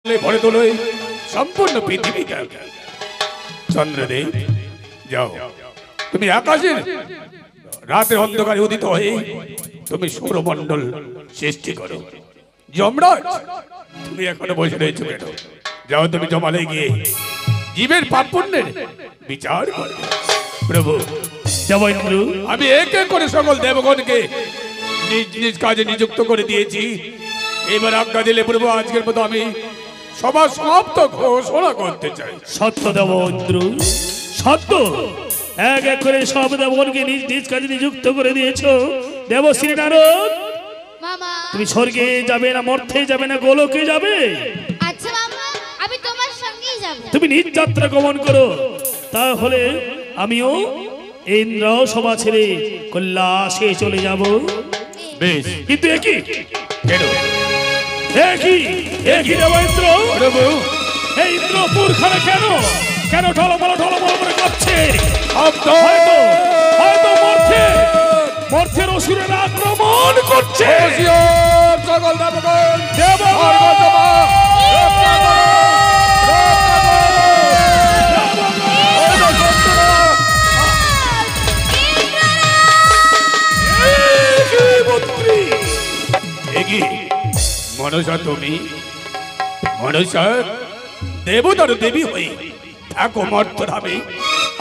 ভরে তোলো সম্পূর্ণ পৃথিবীটা। চন্দ্রদেব যাও, তুমি আকাশের রাতের অন্ধকারে উদিত হয়ে তুমি সৌরমণ্ডল সৃষ্টি করো। যমরাজ তুমি এখনো বসে রয়েছো কেন? যাও তুমি জমালে গিয়ে জীবের পাপ পুণ্যের বিচার করবে। প্রভু দেবেন্দ্র, আমি এক এক করে সকল দেবগণকে নিজ নিজ কাজে নিযুক্ত করে দিয়েছি। এবার আজ্ঞা দিলে প্রভু আজকের মতো আমি সভা সমাপ্ত ঘোষণা করতে চাই। সত্য দেবেন্দ্র, সত্য। এক এক করে সব দেবগণকে নিজ নিজ কাজে নিযুক্ত করে দিয়েছো। দেবশ্রী নারদ, মামা, তুমি স্বর্গে যাবে না মর্তে যাবে না গোলকে যাবে? আচ্ছা মামা, আমি তোমার সঙ্গেই যাব। তুমি নিজ যাত্রা গমন করো, তাহলে আমিও ইন্দ্র সভা ছেড়ে কৈলাসে চলে যাব। বেশ, কিন্তু একই কেন একই একই দেবেন্দ্র, প্রভু এই ইন্দ্রপুর খানে কেন কেন ঢলমল করে কাঁপছে? হয়তো হয়তো মর্থের অসুরেরা আক্রমণ করছে। সকল দেবগণ দেবগণ! মনসা, তুমি মনসা দেবতার দেবী হয়ে থাকো মর্তধামে,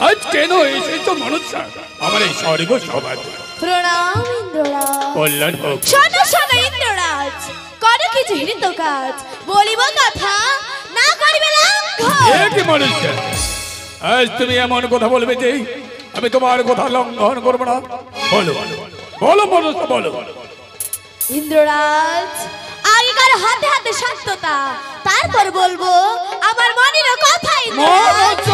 আজ কেন এসেছো মনসা আমার এই স্বর্গ সভা? প্রণাম ইন্দ্ররাজ। কল্যাণ হোক। শোনো শোনো ইন্দ্ররাজ, করো কিছু হৃত কাজ, বলিব কথা না করিবে লঙ্ঘন। কি মনসা, আজ তুমি এমন কথা বলবে যে আমি তোমার কথা লঙ্ঘন করবো না? বলো বলো মনসা, বলো। ইন্দ্ররাজ, আগেকার হাতে হাতে সত্যতা, তারপর বলবো আমার মনের কথা। ইন্দ্ররাজ,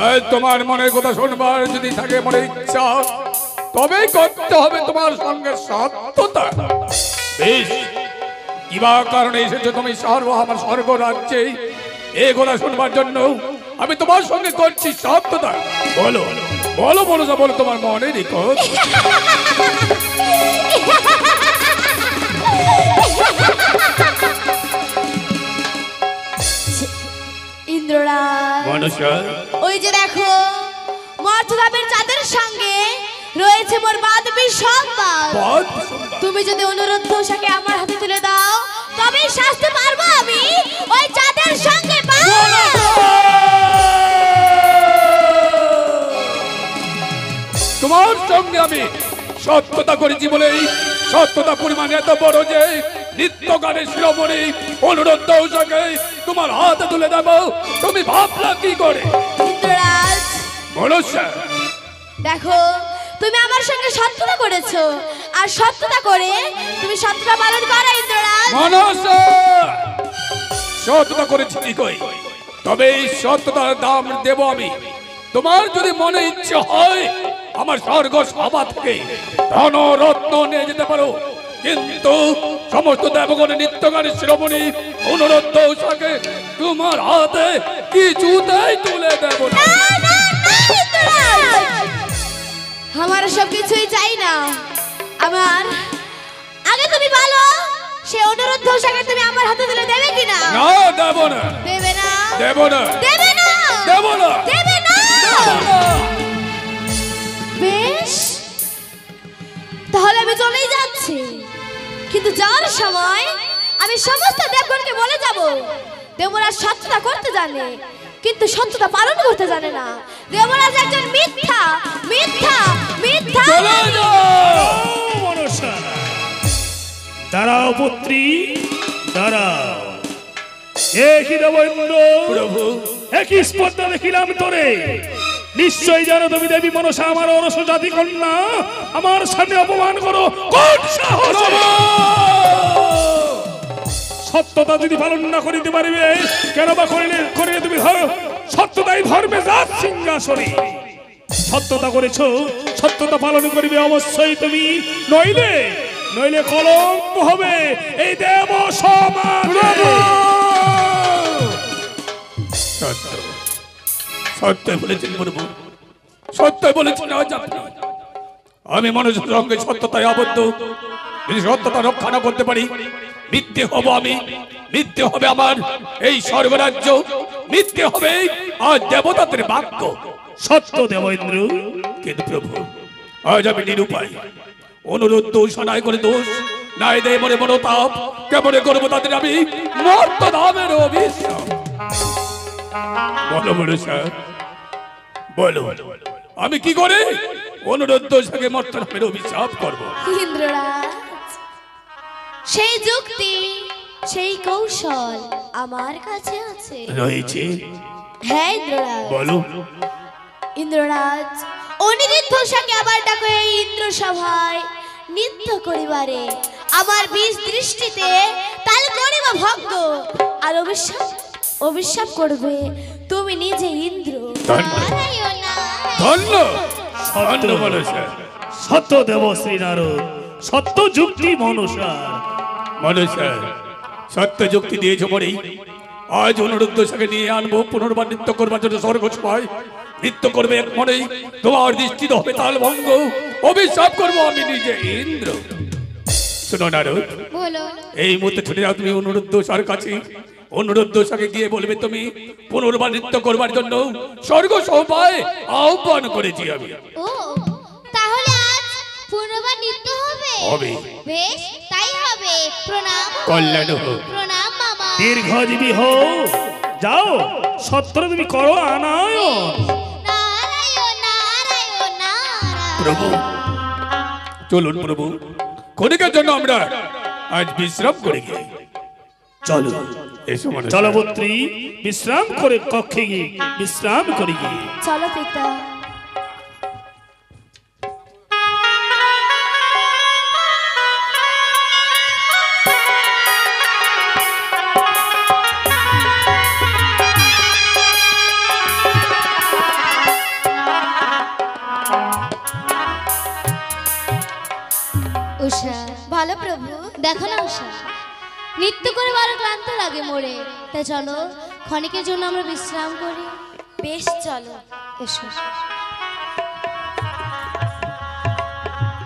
আজ তোমার মনের কথা শুনবার যদি থাকে মনে ইচ্ছা, তবেই করতে হবে তোমার সঙ্গে সত্যতা। বেশ, কিবা কারণে এসেছো তুমি আমার স্বর্গ রাজ্যে? এই কথা শুনবার জন্য আমি তোমার সঙ্গে করছি সত্যতা। বলো বলো মনসা, বলো তোমার মনের কথা। ইন্দ্ররাজ, মনসা, ওই যে দেখো মর্তধামের চাঁদের সঙ্গে রয়েছে মোর বাদবী সংবাদ। তুমি যদি অনুরোধ পোশাকে আমার হাতে তুলে দাও, তবে শাস্তি পারবো আমি ওই চাঁদের সঙ্গে। তোমার সঙ্গে আমি সত্যতা করেছি বলেই সত্যতা পরিমাণ এত বড় যে নিত্য গানের শিরোমণি অনুরোধ দৌসাকে তোমার হাতে তুলে দেব। তুমি ভাবলা কি করে? ইন্দ্ররাজ, মনসা, দেখো তুমি আমার সঙ্গে সত্যতা করেছো, আর সত্যতা করে তুমি সত্যতা পালন করো। ইন্দ্ররাজ, মনসা, সত্যতা করেছি ঠিকই, তবে এই সত্যতার দাম দেব আমি। তোমার যদি মনে ইচ্ছে হয় আমার স্বর্গ সভা থেকে ধন রত্ন নিয়ে যেতে পারো, কিন্তু সমস্ত দেবগণের নিত্যগানের শিরোমণি অনুরোধ দৌসাকে তোমার হাতে কিছুতেই তুলে দেব না। আমার সব কিছুই চাই না। আমার আগে তুমি বলো, সে অনুরোধ পোশাকে তুমি আমার হাতে তুলে দেবে কিনা? না, দেব না। দেবে না? দেব না। দেবে না? দেব না। দেবে না? বেশ, তাহলে আমি চলেই যাচ্ছি, কিন্তু যাওয়ার সময় আমি সমস্ত দেবগণকে বলে যাব দেবরাজ সত্যতা করতে জানে, কিন্তু সত্যতা পালন করতে জানে না। দেবরাজ একজন মিথ্যা মিথ্যা মিথ্যা। চলে যাও। মনসা, দাঁড়াও পুত্রী, দাঁড়াও। একই দেবেন্দ্র, প্রভু, একই স্পর্ধা দেখিলাম তোরে। নিশ্চয়ই জানো তুমি দেবী মনসা আমার অরস জাতি কন্যা, আমার সামনে অপমান করো কোন সাহসে? সত্যতা যদি পালন না করিতে পারিবে, কেন বা করিলে তুমি সত্যতাই ধর্মে জাত সিংহাসনে। সত্যতা করেছো, সত্যতা পালন করিবে অবশ্যই তুমি, নইলে নইলে কলঙ্ক হবে এই দেব সমাজে। সত্য সত্য বলেছেন প্রভু, সত্য বলেছেন। আজ আপনি আমি মানুষের সঙ্গে সত্যতায় আবদ্ধ, যদি সত্যতা রক্ষা না করতে পারি, মিথ্যে হব আমি, মিথ্যে হবে আমার এই স্বর্গরাজ্য, মিথ্যে হবে আর দেবতাদের বাক্য। সত্য দেবেন্দ্র। কিন্তু প্রভু, আজ আমি নিরুপায়। অনুরোধ দোষ নাই করে দোষ নাই দেয় মনে মনোতাপ, কেমনে করবো তাদের আমি মর্ত ধামের অভিশাপ। বলো বলো স্যার, বলো আমি কি করে অনুরোধ দোষকে মর্ত ধামের অভিশাপ করবো? ইন্দ্ররাজ, সেই যুক্তি সেই কৌশল আমার কাছে আছে। রয়েছে? হ্যাঁ ইন্দ্ররাজ। বলো। ইন্দ্ররাজ, অনিরুদ্ধকে আবার ডাকো এই ইন্দ্র সভায় নৃত্য করিবারে। আমার বিষ দৃষ্টিতে তাল করিব ভঙ্গ, আর অভিশাপ অভিশাপ করবে তুমি নিজে ইন্দ্র। ধন্য ধন্য বলো স্যার। সত্য দেব শ্রী নারদ, সত্য যুক্তি মনুষার। মনুষ্য সত্য যুক্তি দিয়েছো বলেই আজ অনুরুদ্ধ সাকে নিয়ে আনবো পুনর্বার নৃত্য করবার জন্য স্বর্গ সভায়। নৃত্য করবে এক মনেই, তোমার দৃষ্টিত হবে তাল ভঙ্গ, অভিশাপ করবো আমি নিজে ইন্দ্র। শোনো নারদ, এই মুহূর্তে ছুটে যাও তুমি অনুরুদ্ধ সার কাছে। অনুরুদ্ধ সাকে গিয়ে বলবে তুমি পুনর্বার নৃত্য করবার জন্য স্বর্গ সভায় আহ্বান করেছি আমি। ও, তাহলে আজ পুনর্বার নৃত্য হবে? হবে। বেশ, তাই হবে। প্রণাম। কল্যাণ হোক। প্রণাম মামা। দীর্ঘজীবী হও। যাও, সত্য তুমি করো আনায়ন। নারায়ণ নারায়ণ নারায়ণ। প্রভু চলুন প্রভু, ক্ষণিকের জন্য আমরা আজ বিশ্রাম করে গিয়ে চলো। এসো মনে চলো পুত্রী, বিশ্রাম করে কক্ষে গিয়ে বিশ্রাম করে গিয়ে। চলো পিতা। উষা, ভালো প্রভু। দেখো না উষা, নৃত্য করে বড় ক্লান্ত লাগে মোরে। তাই চলো ক্ষণিকের জন্য আমরা বিশ্রাম করি। বেশ চলো। এসো।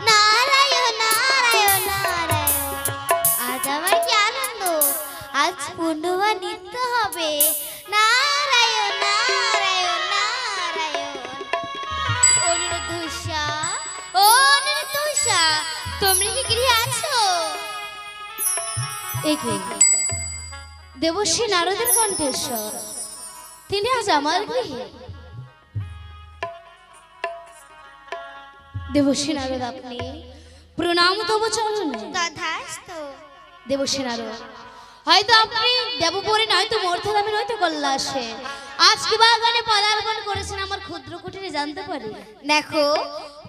নারায়ণ নারায়ণ নারায়ণ, আজ আমার কি আনন্দ! আজ পূর্ণবার নৃত্য হবে। নারায়ণ নারায়ণ নারায়ণ। অনুরোধ উষা, ও অনুরোধ উষা, তোমরা কি গৃহে আছো? একে দেবশ্রী নারদের কণ্ঠেশ্বর, তিনি আজ আমার গৃহে। দেবশ্রী নারদ, আপনি প্রণাম তব চরণে। তথাস্তু। দেবশ্রী নারদ, হয়তো আপনি দেবপুরে নয়তো মর্তধামে নয়তো কৈলাসে আজ কি বাগানে পদার্পণ করেছেন আমার ক্ষুদ্র কুটিরে, জানতে পারি? দেখো,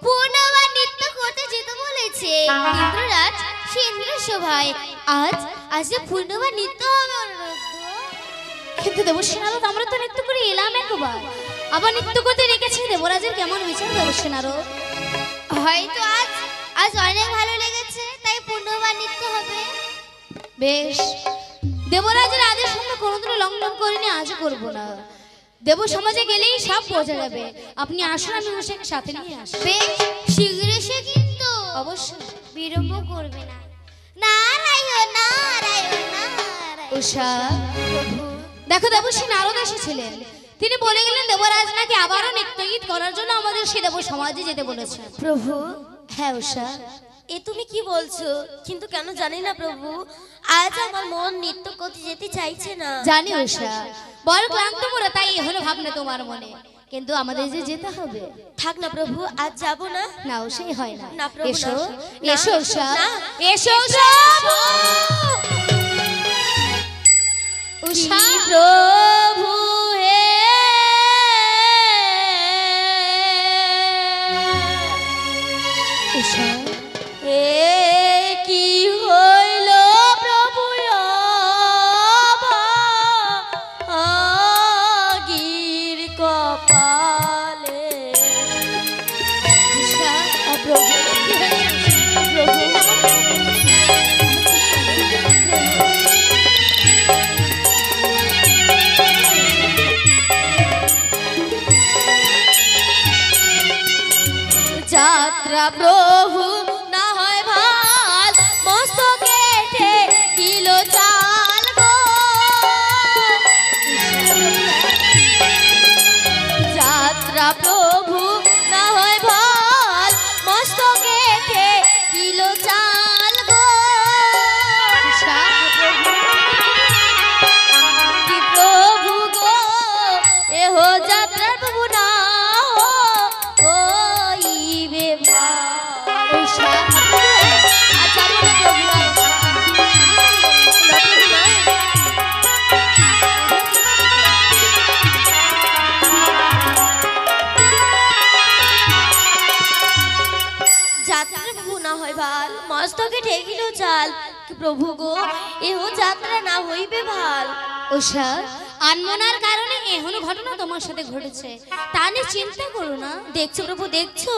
পূর্ণবার নৃত্য করতে যেতে বলেছে ইন্দ্ররাজ সেন্দ্র সভায়। আজ যে পূর্ণবার নৃত্য হবে অনুরোধ। কিন্তু দেবশ্রী নারদ, আমরা তো নৃত্য করে এলাম একবার, আবার নৃত্য করতে রেখেছি। দেবরাজের কেমন বিচার দেবশ্রী নারদ? হয়তো আজ অনেক ভালো লেগেছে, তাই পূর্ণবার নৃত্য হবে। বেশ, দেবরাজের আদেশ আমরা কোনোদিনও লঙ্ঘন করিনি, আজও করব না। দেব সমাজে গেলেই সব বোঝা যাবে। আপনি আসুন, আমি উষাকে সাথে নিয়ে আসি। বেশ, শীঘ্র এসে কিন্তু অবশ্যই। বিলম্ব করবে না। নারায়ণ নারায়ণ নারায়ণ। উষা, দেখো দেবশ্রী নারদ এসেছিলেন, তিনি বলে গেলেন দেবরাজ নাকি আবারও নৃত্যগীত করার জন্য আমাদের সে দেব সমাজে যেতে বলেছে। প্রভু, হ্যাঁ উষা, এ তুমি কি বলছো? কিন্তু কেন জানি না প্রভু, আজ আমার মন নৃত্য করতে যেতে চাইছে না। জানি উষা, বড় ক্লান্ত মোরা, তাই এ হলো ভাবনা তোমার মনে, কিন্তু আমাদের যে যেতে হবে। থাক না প্রভু, আজ যাব না। না সেই হয় না। না প্রভু, এসো না। এসো উষা, না। এসো উষা। উষা, প্রভু হে, উষা, এ কি হইল প্রভু গির কপালে। উষা, প্রভু, প্রভু, যাত্রা প্রভু না হয় ভাল, মস্তকে ঠেকিল চাল কি প্রভু গো এহ যাত্রা না হইবে ভাল। উষা আনমনার কারণে এমন ঘটনা তোমার সাথে ঘটেছে, তা নিয়ে চিন্তা করো না। দেখছো প্রভু দেখছো,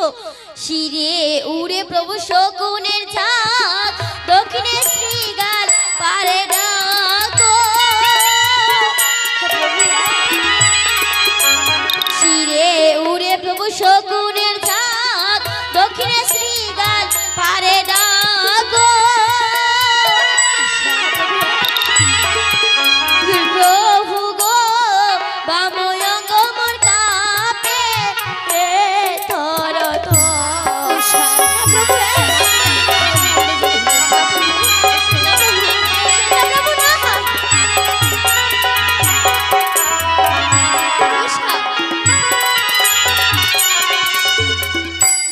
শিরে উড়ে প্রভু শকুনের ঝাঁক, দক্ষিণে শ্রীগাল পারে ডাকো। শিরে উড়ে প্রভু শকুনের ঝাঁক, দক্ষিণে শ্রীগাল পারে ডাকো। প্রভু গো বাময়ঙ্গ মোর কাপে থর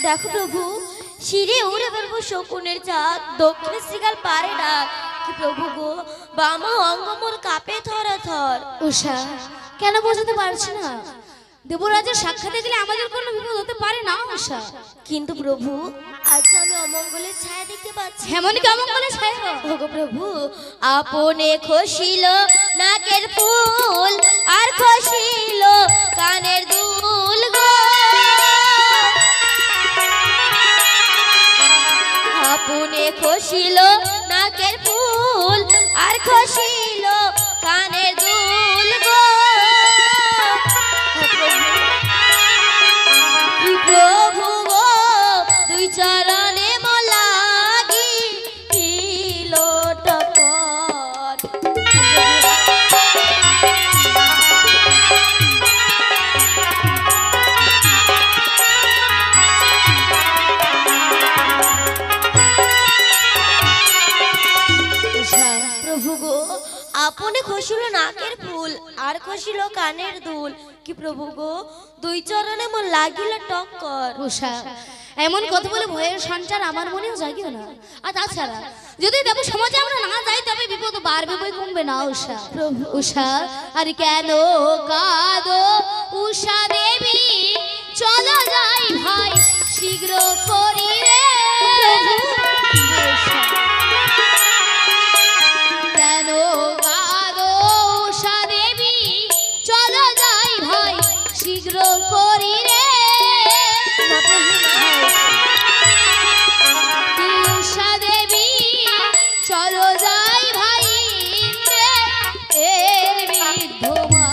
দেখো প্রভু, শিরে উড়ে বেরবো শকুনের চাঁদ, দক্ষিণে শ্রীগাল পারে ডাক কি প্রভু গো বাম অঙ্গ মোর কাপে থর থর। উষা কেন বোঝাতে পারছি না? দেবরাজের সাক্ষাতে গেলে আমাদের কোনো বিপদ হতে পারে না উষা। কিন্তু প্রভু আজ আমি অমঙ্গলের ছায়া দেখতে পাচ্ছি। হেমন কেমন বলে ছায়া? ওগো প্রভু আপনে খসিল নাকের ফুল আর খসিল কানের দুল গো। আপনে খসিল নাকের ফুল আর খসিল কানের দুল গো। প্রভু গো দুই চরণে মলাগি লোটপট। প্রভু গো আপনে খসিল নাকের ফুল আর খসিল কানের দুল কি প্রভু গো দুই চরণে মন লাগিল টক্কর। উষা এমন কথা বলে ভয়ের সঞ্চার আমার মনেও জাগিও না। আর তাছাড়া যদি দেব সমাজে আমরা না যাই তবে বিপদ বাড়বে বই কমবে না উষা। উষা আর কেন কাঁদো উষা দেবী, চলো যাই ভাই শীঘ্র করি রে। কেন কাঁদো উষা দেবী, চলো যাই ভাই শীঘ্র করি রে। উষা দেবী চলো যাই ভাই এর বিধবা।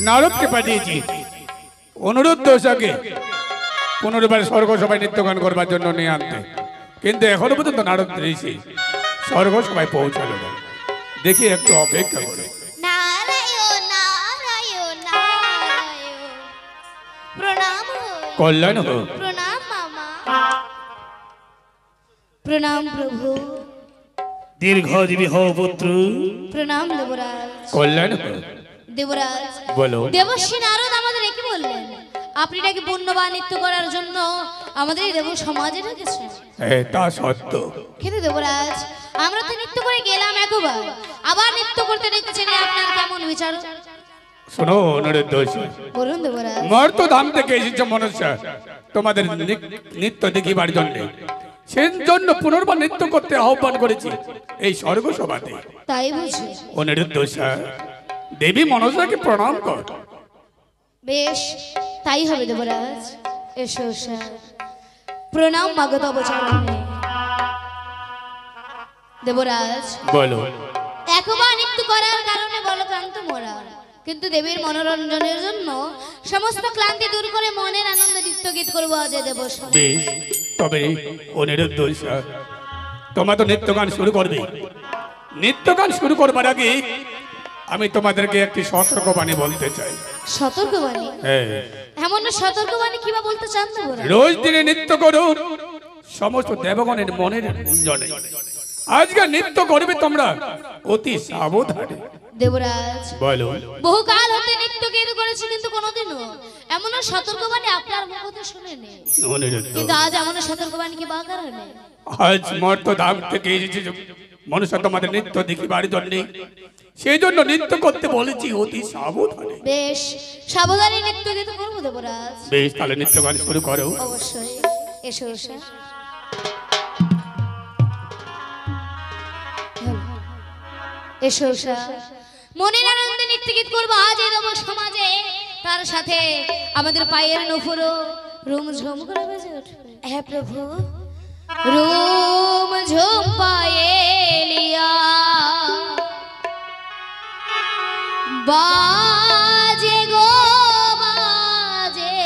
নারদকে পাঠিয়েছি অনুরোধ দোষাকে পুনর্বার স্বর্গ সভায় নৃত্যগান করবার জন্য নিয়ে আনতে, কিন্তু এখনো পর্যন্ত নারদ ঋষি স্বর্গ সভায় পৌঁছালো না। দেখি একটু অপেক্ষা করে। নারায়ণ নারায়ণ নারায়ণ, প্রণাম কল্যাণ হোক। প্রণাম মামা। প্রণাম প্রভু। দীর্ঘজীবী হও পুত্র। প্রণাম দেবরাজ। কল্যাণ হোক। দেবরাজ বলো। দেবশ্রী নারদ আমাদের কি বললেন? আপনি নাকি পুণ্যবান নৃত্য করার জন্য আমাদের এই দেব সমাজে রেখেছেন। হ্যাঁ তা সত্য, কিন্তু দেবরাজ আমরা তো নৃত্য করে গেলাম একবার, আবার নৃত্য করতে রেখেছেন, আপনার কেমন বিচার? শোনো অনুরোধ দোষী, বলুন দেবরাজ। মর্ত ধাম থেকে এসেছে মনুষ্য তোমাদের নৃত্য দেখিবার জন্য, সেই জন্য পুনর্বার নৃত্য করতে আহ্বান করেছি এই স্বর্গ সভাতে। তাই বুঝি? অনুরোধ দোষা দেবী মনসাকে প্রণাম কর। বেশ তাই হবে দেবরাজ। এসো এসো। প্রণাম মাগত অবচারণে। দেবরাজ বলো। একবার নৃত্য করার কারণে বলক্লান্ত মোরা, কিন্তু দেবীর মনোরঞ্জনের জন্য সমস্ত ক্লান্তি দূর করে মনের আনন্দ নৃত্য গীত করবো আজ দেব। বেশ, তবে অনুরোধ দোষা তোমরা তো নৃত্যগান শুরু করবে। নৃত্যগান শুরু করবার আগে আমি তোমাদেরকে একটি সতর্কবাণী বলতে চাই। সতর্কবাণী? হ্যাঁ, এমন সতর্কবাণী কিবা বলতে চান দেবরাজ? রোজ দিনে নৃত্য করো সমস্ত দেবগণের মনের জন্য। আজকে নৃত্য করবে তোমরা অতি সাবধানে। দেবরাজ বলো বহুকাল হতে নৃত্য গীত করেছি, কিন্তু কোনোদিনও এমন সতর্কবাণী আপনার মুখ হতে শুনিনি। অনিরুদ্ধ, কিন্তু আজ এমন সতর্কবাণী কি বা কারণে? আজ মর্ত ধাম থেকে এসেছে মনুষ্য তোমাদের নৃত্য দেখিবার জন্য, সেই জন্য নৃত্য করতে বলেছি অতি সাবধানে। বেশ, সাবধানে নৃত্য গীত করবো দেবরাজ। বেশ, তাহলে নৃত্য গান শুরু করো। অবশ্যই, এসো এসো। এসো এসো, মনের আনন্দে নৃত্য গীত করবো আজ এই দেব সমাজে। তার সাথে আমাদের পায়ের নুপুরও রুম ঝুম করে বেজে উঠবে। হ্যাঁ প্রভু। রুম ঝুম পায়েলিয়া বাজে গো বাজে,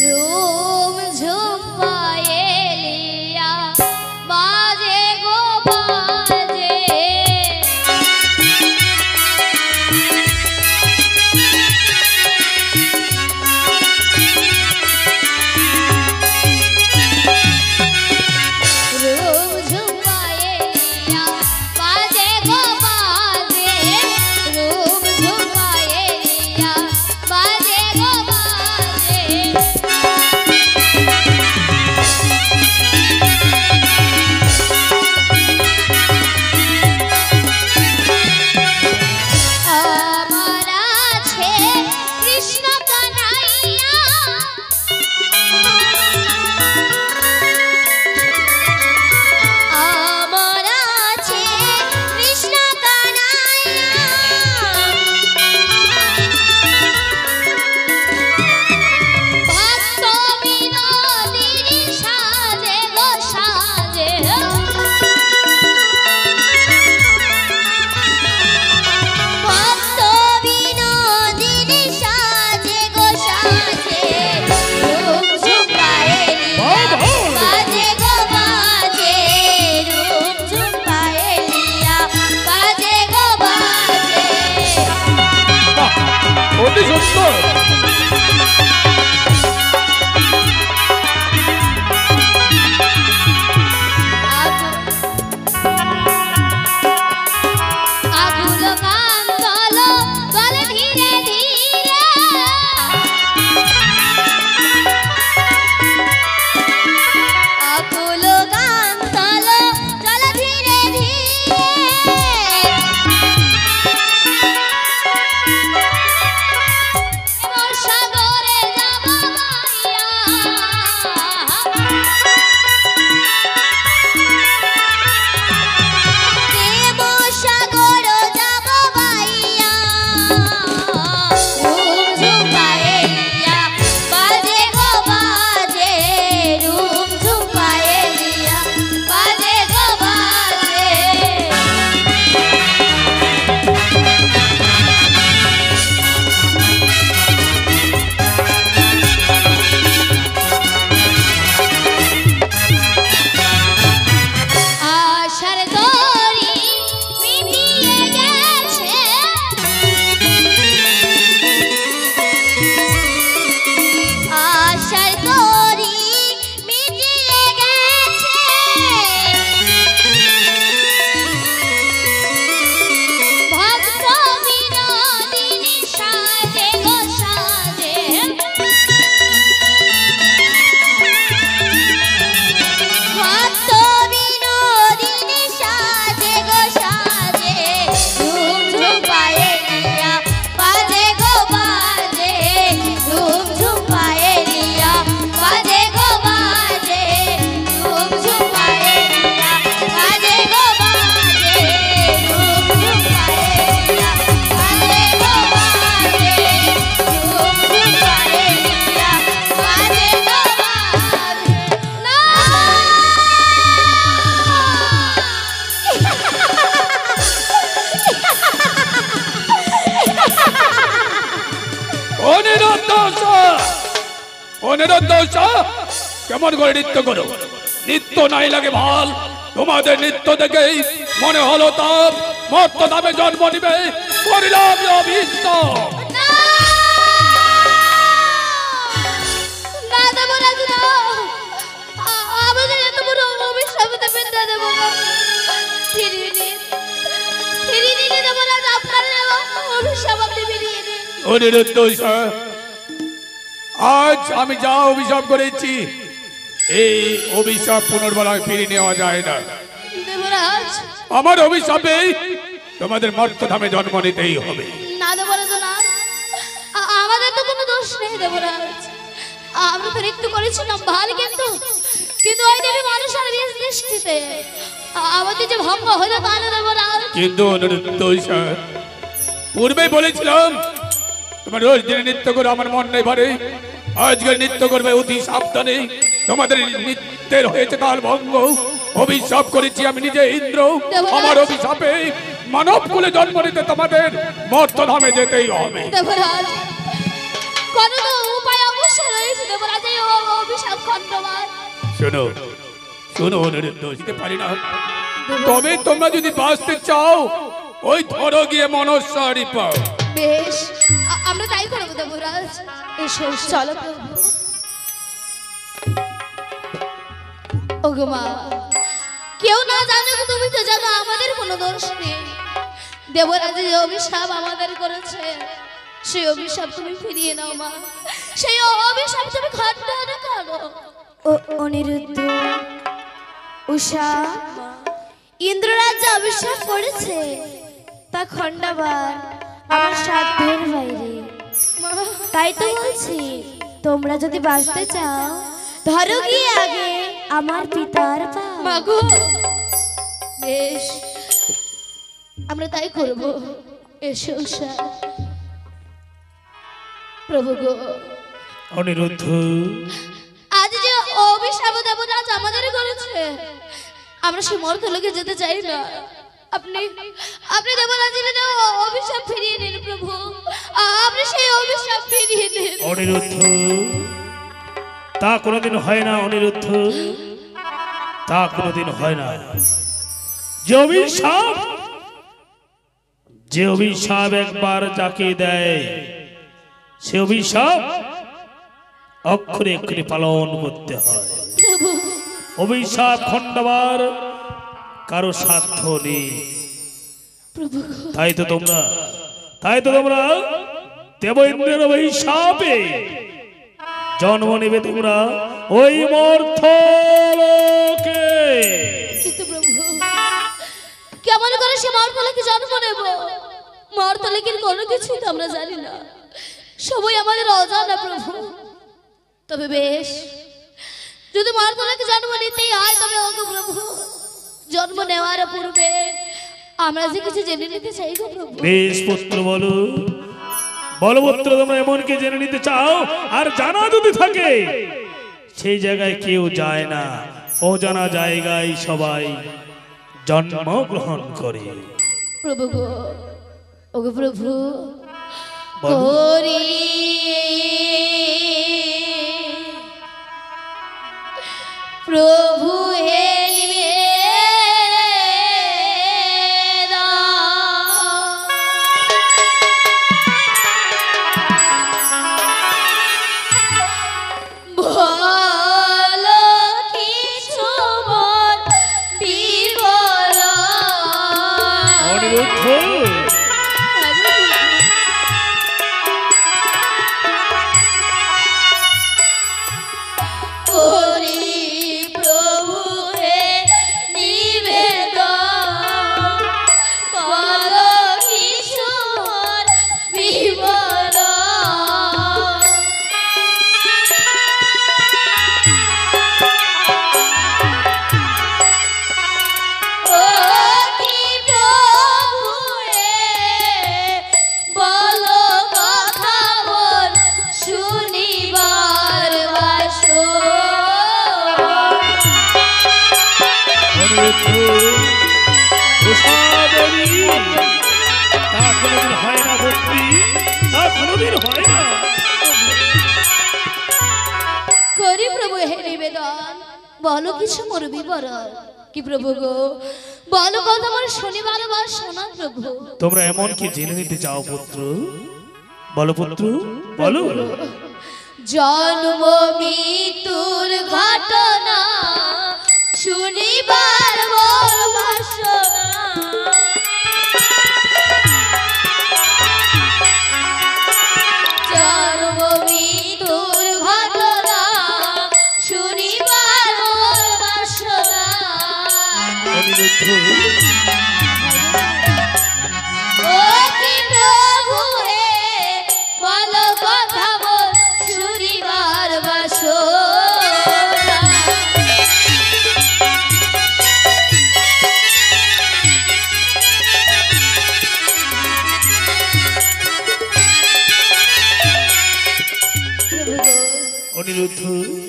রুম ঝুম পায়েলিয়া বাজে গো বাজে। রুম ঝুম পায়েলিয়া বাজে গো বাজে, রুম ঝুম পায়েলিয়া বাজে গো বাজে। আমার আছে কৃষ্ণ কানাইয়া, আমার আছে কৃষ্ণ কানাইয়া, ভক্ত বিনোদিনী সাজে গো সাজে, ভক্ত বিনোদিনী সাজে গো সাজে, রূপ ঝুম পায়েলিয়া বাজে গো বাজে, রূপ ঝুম পায়েলিয়া বাজে গো বাজে। অতি সুন্দর। আকুল গান চলো চলে ধীরে ধীরে, আকুল গান চলো চলো ধীরে ধীরে, এবার সাগরে যাব মাইয়া, দেব সাগর যাব বাইয়া, রূপ ঝুম পায়েলিয়া বাজে গো বাজে, রূপ ঝুম পায়েলিয়া বাজে গো বাজে। আশার দড়ি মিটিয়ে গেছে, আশার তরি মিটিয়ে গেছে, ভক্ত বিনোদিনী সাজে গো সাজে, ভক্ত বিনোদিনী সাজে গো সাজে, ঝুম ঝুম পায়েলিয়া বাজে গো বাজে, ঝুম ঝুম পায়েলিয়া বাজে গো বাজে, ঝুম ঝুম পায়েলিয়া বাজে গো বাজে, ঝুম ঝুম পায়েলিয়া বাজে গো বাজে, ঝুম ঝুম পায়েলিয়া বাজে গো বাজে। অনিরুদ্ধ, অনিরুদ্ধ কেমন করে নৃত্য করো? নৃত্য নাই লাগে ভাল, তোমাদের নৃত্য দেখেই মনে হলো তাপ মর্ত দামে জন্ম নিবে, করিলাম অভিষ্ট। না দেবরাজ না, আমাদের এত বড় অভিশাপ দেবেন না দেবরাজ। ফিরিয়ে নিয়ে অনিরুদ্ধ আজ আমি যা অভিশাপ করেছি এই অভিশাপ পুনর্বার ফিরে নেওয়া যায় না। দেবরাজ আমার অভিশাপে তোমাদের মর্তধামে জন্ম নিতেই হবে। না দেবরাজ না, আমাদের তো কোনো দোষ নেই দেবরাজ, আমরা তো নৃত্য করেছিলাম ভালো, কিন্তু কিন্তু ওই দেবী মানুষের দৃষ্টিতে আমাদের যে ভঙ্গ হলো তা না দেবরাজ। কিন্তু অনিরুদ্ধ পূর্বে বলেছিলাম তোমার রোজ দিনে নৃত্য করে আমার মন নেই পারে, আজকে নৃত্য করবে অতি সাবধানে। তোমাদের নৃত্যের হয়েছে কাল ভঙ্গ, অভিশাপ করেছি আমি নিজে ইন্দ্র। আমার অভিশাপে মানব কুলে জন্ম নিতে তোমাদের মর্তধামে যেতেই হবে। দেবরাজ কোনো তো উপায় অবশ্যই রয়েছে দেবরাজ, এই অভিশাপ খণ্ডবার। শোনো শোনো অনিরুদ্ধ, দিতে পারি না, তবে তোমরা যদি বাঁচতে চাও ওই ধরো গিয়ে মনস্বারি পাও। বেশ, আমরা তাই করব দেবরাজ। এসো চলো প্রভু। ওগো মা, কেউ না জানুক তুমি তো জানো আমাদের কোনো দোষ নেই। দেবরাজ যে অভিশাপ আমাদের করেছে সেই অভিশাপ তুমি ফিরিয়ে নাও মা, সেই অভিশাপ তুমি খণ্ডন করো। অনিরুদ্ধ, উষা, ইন্দ্ররাজ যে অভিশাপ করেছে তা খণ্ডাবার আমার সাধ্যের বাইরে। তাই তো বলছি, তোমরা যদি বাঁচতে চাও ধরো গিয়ে আগে আমার পিতার পা। মাগো বেশ, আমরা তাই করব। এসো উষা। প্রভু গো, অনিরুদ্ধ আজ যে অভিশাপ দেবরাজ আমাদের করেছে আমরা সেই মর্তলোকে যেতে চাই না। আপনি আপনি দেবরাজের অভিশাপ ফিরিয়ে নিন প্রভু, আপনি সেই অভিশাপ ফিরিয়ে নিন। অনিরুদ্ধ তা কোনোদিন হয় না, অনিরুদ্ধ তা কোনোদিন হয় না। যে অভিশাপ একবার যাকে দেয় সে অভিশাপ অক্ষরে অক্ষরে পালন করতে হয়। অভিশাপ খণ্ডাবার কারো সাধ্য নেই। তাই তো তোমরা দেবেন্দ্রের অভিশাপে জন্ম নেবে তোমরা ওই মর্ত্যলোকে। কিন্তু প্রভু কেমন করে সে মর্তলোকে জন্ম নেব? মর্তলোকের কোনো কিছুই তো আমরা জানি না, সবই আমাদের অজানা প্রভু। তবে বেশ, যদি মর্তলোকে জন্ম নিতেই হয় তবে ওগো প্রভু জন্ম নেওয়ার পূর্বে আমরা যে কিছু জেনে নিতে চাই গো প্রভু। বেশ পুত্র, বলো পুত্র, তোমরা এমন কি জেনে নিতে চাও? আর জানা যদি থাকে সেই জায়গায় কেউ যায় না, অজানা জায়গায় সবাই জন্মগ্রহণ করে। প্রভু গো, ওগো প্রভু, বলো। হরি প্রভু হে নিবেদন, বলো কিছু মোর বিবরণ। অনিরুদ্ধ হরি প্রভু হে নিবেদন, বলো কিছু মোর বিবরণ। ও কি প্রভু হে, বলো কথা মোর শুনিবার বাসো। অনিরুদ্ধ উষাবলী, তা কোনোদিন হয় না ভক্তি, তা কোনোদিন হয় না। করি প্রভু হে নিবেদন, বলো কিছু মোর বিবরণ। কি প্রভু গো, বলো কথা মোর শনিবার বা শোনা প্রভু। তোমরা এমন কি জেনে নিতে চাও পুত্র? বলো পুত্র, বলো। জন্ম মৃত্যুর ঘটনা শুনিবার মোর বাসনা, অনিরুদ্ধ ও কি প্রভু হে বলো কথা বল শুনিবার বাসনা অনিরুদ্ধ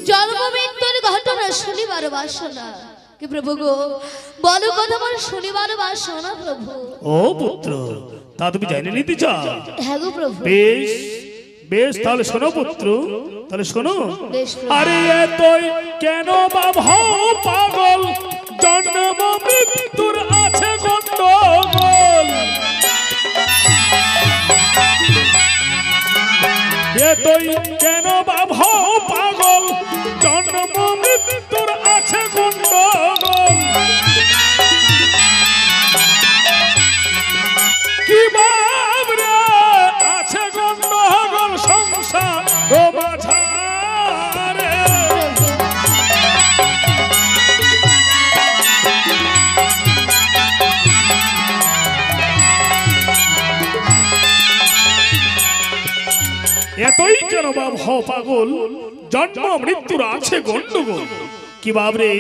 জন্ম মৃত্যুর ঘটনা শুনিবার বাসনা কি প্রভু গো বলো কথা বল শুনিবার বাসনা প্রভু। ও পুত্র তা তুমি জানি নিতে চাও? হ্যাঁ গো প্রভু। বেশ বেশ তাহলে শোনো পুত্র, তাহলে শোনো। বেশ প্রভু। আরে এতই কেন বা ভাও পাগল, জন্ম মৃত্যুর আছে গন্ডগোল। এতই কেন বা ভাও পাগল, জন্ম মৃত্যুর আছে গন্ডগোল। কি বাবরে আছে গন্ডগোল সংসার ও মাঝারে। এতই কেন বাব হ পাগল, জন্ম মৃত্যুর আছে গন্ডগোল। কি বাবরে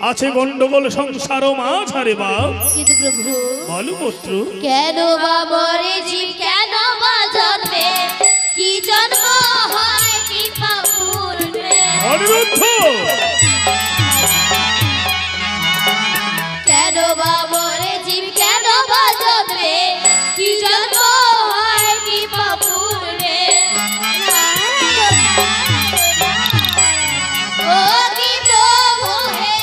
আছে গন্ডগোল সংসার ও মাঝারে বাপ। কিন্তু প্রভু বলো পুত্র কেন বা মরে জীব কেন বা জন্মে কি জন্ম হয় কি পূর্ণে। অনিরুদ্ধ কেন বা মরে জীব কেন বা জন্মে কি জন্ম হয় কি পূর্ণে। ও কি প্রভু হে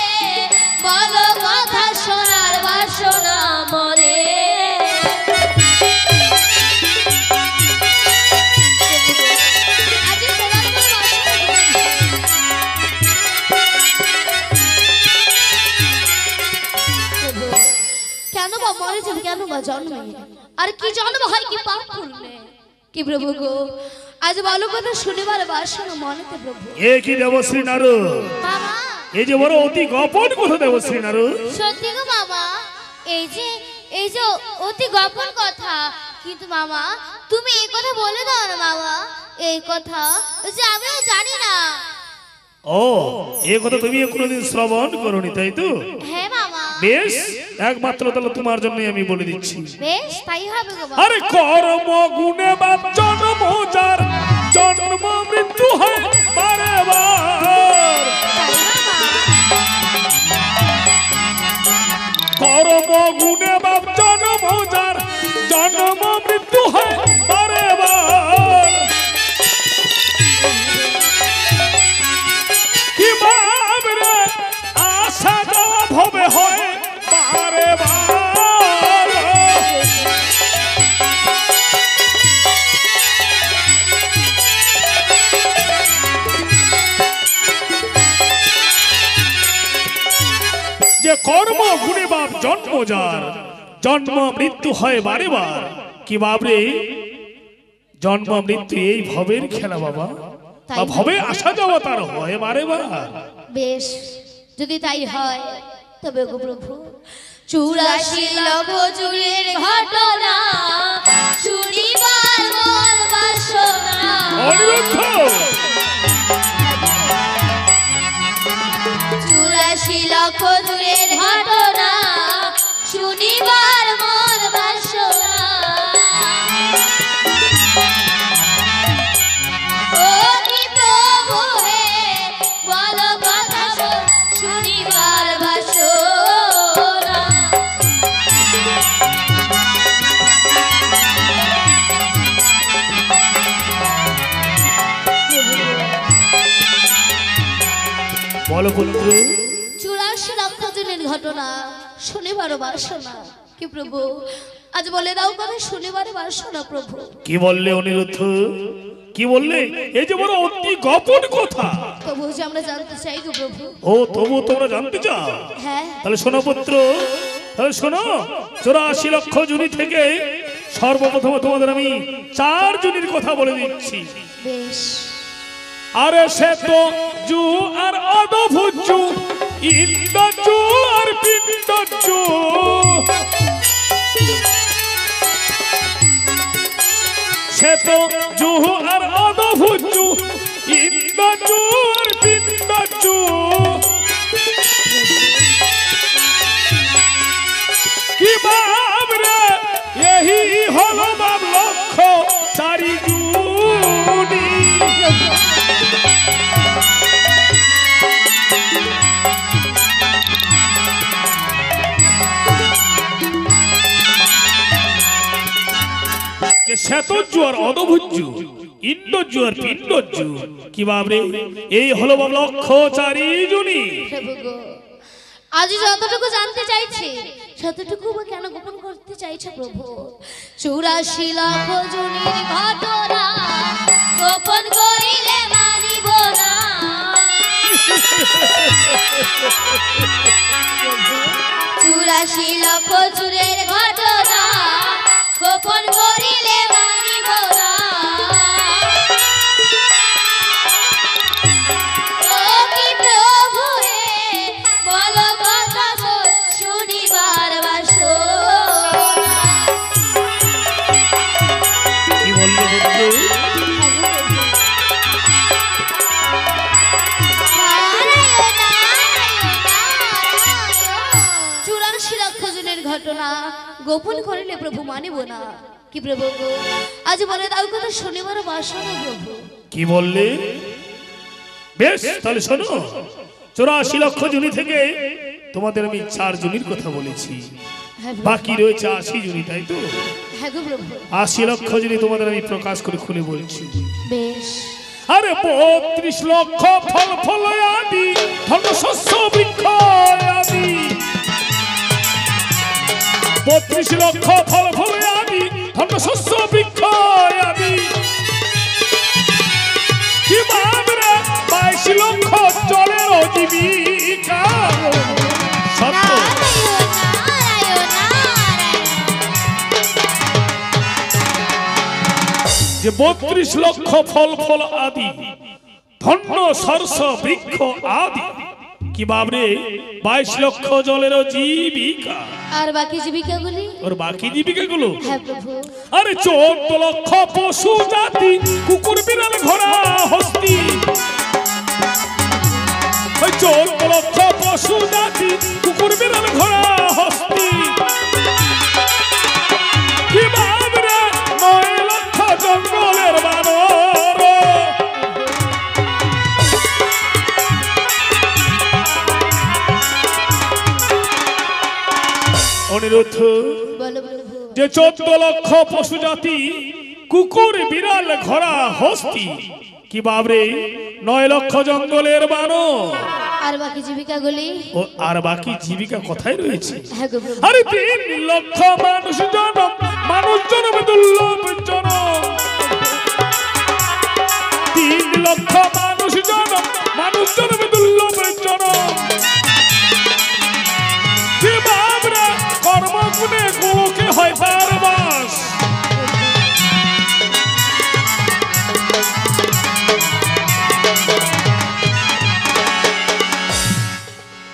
বলো কথা শোনার বাসনা মনে। কেন বা মরে যাবে কেন বা জন্মে আর কি জন্ম হয় কি পাপ করলে। কি প্রভু গো আজ বলো কথা শুনিবার বাসনা মনেতে প্রভু। এ কি দেবশ্রী নারু, মামা এই যে বড় অতি গোপন কথা দেবশ্রী নারু। সত্যি গো মামা এই যে অতি গোপন কথা। কিন্তু মামা তুমি এই কথা বলে দাও না মামা, এই কথা যে আমিও জানি না। ও এই কথা তুমি কোনোদিন শ্রবণ করোনি তাই তো? হ্যাঁ মামা। বেশ একমাত্র তাহলে তোমার জন্য আমি বলে দিচ্ছি। বেশ তাই হবে গো বাবা। আরে কর্ম গুণে বাপ জন্ম যার, জন্ম মৃত্যু হয় বারে বার। তাই মামা। কর্ম গুণে বাপ জন্ম যার, জন্ম মৃত্যু হয় বারে বার। কি বাবরে আশা যাওয়া ভবে হয় বারে বার। যে কর্ম গুণে বাপ জন্ম যার, জন্ম মৃত্যু হয় বারে বার। কি বাবরে জন্ম মৃত্যু এই ভবের খেলা বাবা, বা ভবে আসা যাওয়া তার হয় বারে বার। বেশ যদি তাই হয় তবে গো প্রভু 84 লক্ষ জুড়ের ঘটনা শুনিবার মোর বাসনা। অনিরুদ্ধ 84 লক্ষ জুড়ের ঘটনা শুনিবার মোর বাসনা। ও কি প্রভু হে বলো কথা বল শুনিবার বাসনা। বলো পুত্র 84 লক্ষ জনের ঘটনা শুনিবার বাসনা। কি প্রভু আজ বলে দাও কথা শুনিবার বাসনা প্রভু। কি বললে অনিরুদ্ধ, কি বললে? এই যে বড় অতি গোপন কথা। তবু যে আমরা জানতে চাই গো প্রভু। ও তবু তোমরা জানতে চাও? হ্যাঁ তাহলে শোনো পুত্র, তাহলে শোনো 84 লক্ষ জুনি থেকে সর্বপ্রথম তোমাদের আমি 4 জুনির কথা বলে দিচ্ছি। বেশ আরে সে তো জু আর অদভুজু ইন্দ্রজু আর পিণ্ডজু সে তো জুহু আর অদভুজু ইন্দ্রজু আর পিণ্ডজু কি বাব রে यही হলো বাব লক্ষ্য চারি জুনি শ্বেতজ্জু আর অদভুজ্জু ইন্দ্রজ্জু আর পিণ্ডজ্জু কি বাবরে এই হলো বাব লক্ষ্য চারি জুনি প্রভু গো, আজ যতটুকু জানতে চাইছি ততটুকু বা কেন গোপন করতে চাইছে প্রভু? 84 লক্ষ জনের ঘটনা গোপন করিলে মানিব না। 84 লক্ষ চুরের ঘটনা গোপন করিলে মানিব না। ও কি প্রভু রে বলো কথা শুনিবার বাসনা। কি বললে বন্ধু? ঘটনা গোপন করিলে প্রভু মানিব না। কি প্রভু গো, আজ বলে দাও কথা শনিবার বাসনা প্রভু। কি বললে? বেশ তাহলে শোনো, 84 লক্ষ জুনি থেকে তোমাদের আমি 4 জুনির কথা বলেছি, বাকি রয়েছে 80 জুনি, তাই তো? হ্যাঁ গো প্রভু। 80 লক্ষ জুনি তোমাদের আমি প্রকাশ করে খুলে বলছি। বেশ। আরে 32 লক্ষ ফল ফল আদি ধন শস্য বৃক্ষ আদি, 32 লক্ষ ফল ফল আদি ধন শস্য বৃক্ষ আদি, কি বাবরে 22 লক্ষ জলের জীবিকা। সত্য যে 32 লক্ষ ফল ফল আদি ধন্য সরস বৃক্ষ আদি, কি বাবরে 22 লক্ষ জলের জীবিকা। আর বাকি জীবিকাগুলি? ওর বাকি জীবিকাগুলো? হ্যাঁ প্রভু। আরে 14 লক্ষ পশু জাতি কুকুর বিড়াল ঘোড়া হস্তি, ওই 14 লক্ষ পশু জাতি কুকুর বিড়াল ঘোড়া হস্তি, কি বাবরে 9 লক্ষ জঙ্গলের বানর। অনিরুদ্ধ, বলো প্রভু। যে 14 লক্ষ পশু জাতি কুকুর বিড়াল ঘোড়া হস্তি, কি বাবরে 9 লক্ষ জঙ্গলের বানর। আর বাকি জীবিকাগুলি? ও আর বাকি জীবিকা কোথায় রয়েছে? হ্যাঁ গো প্রভু। আরে 3 লক্ষ মানুষ জনম, মানুষ জনম দুর্লভ জনম, 3 লক্ষ মানুষ জনম, মানুষ জনম দুর্লভ জনম, কি বাবরে কর্মগুণে গোলকে হয় তার বাস।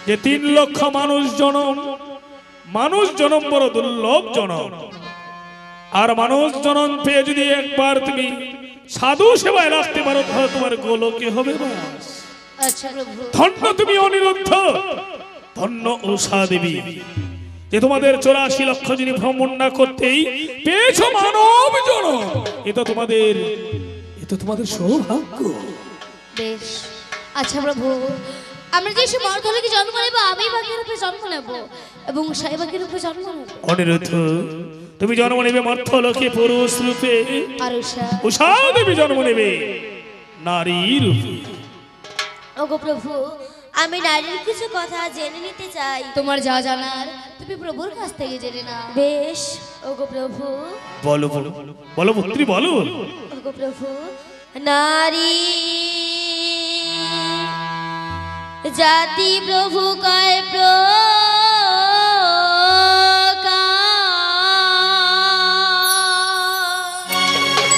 যে 3 লক্ষ মানুষ জনম বড় দুর্লভ জনম, আর মানুষ জনম পেয়ে যদি একবার তুমি সাধু সেবায় রাখতে পারো তাহলে তোমার গোলকে হবে বাস। আচ্ছা প্রভু। ধন্য তুমি অনিরুদ্ধ, ধন্য উষা দেবী, যে তোমাদের 84 লক্ষ যিনি ভ্রমণ না করতেই পেয়েছো মানব জনম। এ তো তোমাদের সৌভাগ্য। বেশ। আচ্ছা প্রভু, আমরা যে সে মর্তলোকে জন্ম নেব, আমি বাকি রূপে জন্ম নেব এবং সাই বাকি রূপে জন্ম নেব। অনিরুদ্ধ, তুমি জন্ম নেবে মর্তলোকে পুরুষ রূপে, আর উষা দেবী জন্ম নেবে নারী রূপে। ওগো প্রভু, আমি নারীর কিছু কথা জেনে নিতে চাই। তোমার যা জানার তুমি প্রভুর কাছ থেকে জেনে নাও। বেশ। ওগো প্রভু। বলো বলো বলো পুত্রী বলো। ওগো প্রভু, নারী জাতি প্রভু কয়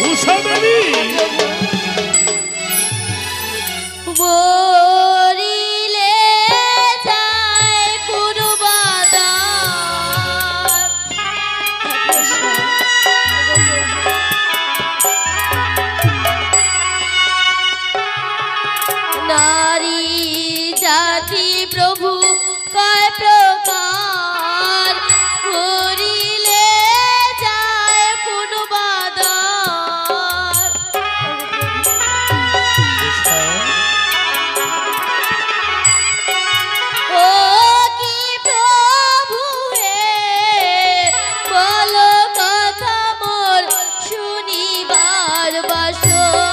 উষা দেবী বরিলে যা নারী জাতি প্রভু কয় প্রকার, মরিলে যায় কোন বাদার। ও কি প্রভু হে, বলো কথা মোর শুনিবার বাসনা।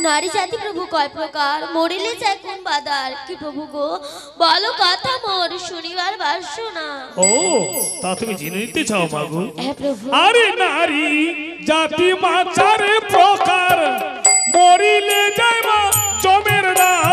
নারী জাতি প্রভু কয় প্রকার, মরিলে যায় কোন বাদার। কি প্রভু গো, বলো কথা মোর শুনিবার বাসনা। ও তা তুমি জেনে নিতে চাও মাগো? হ্যাঁ প্রভু। আরে নারী জাতি মা চারে প্রকার, মরিলে যায় মা জমের দাস।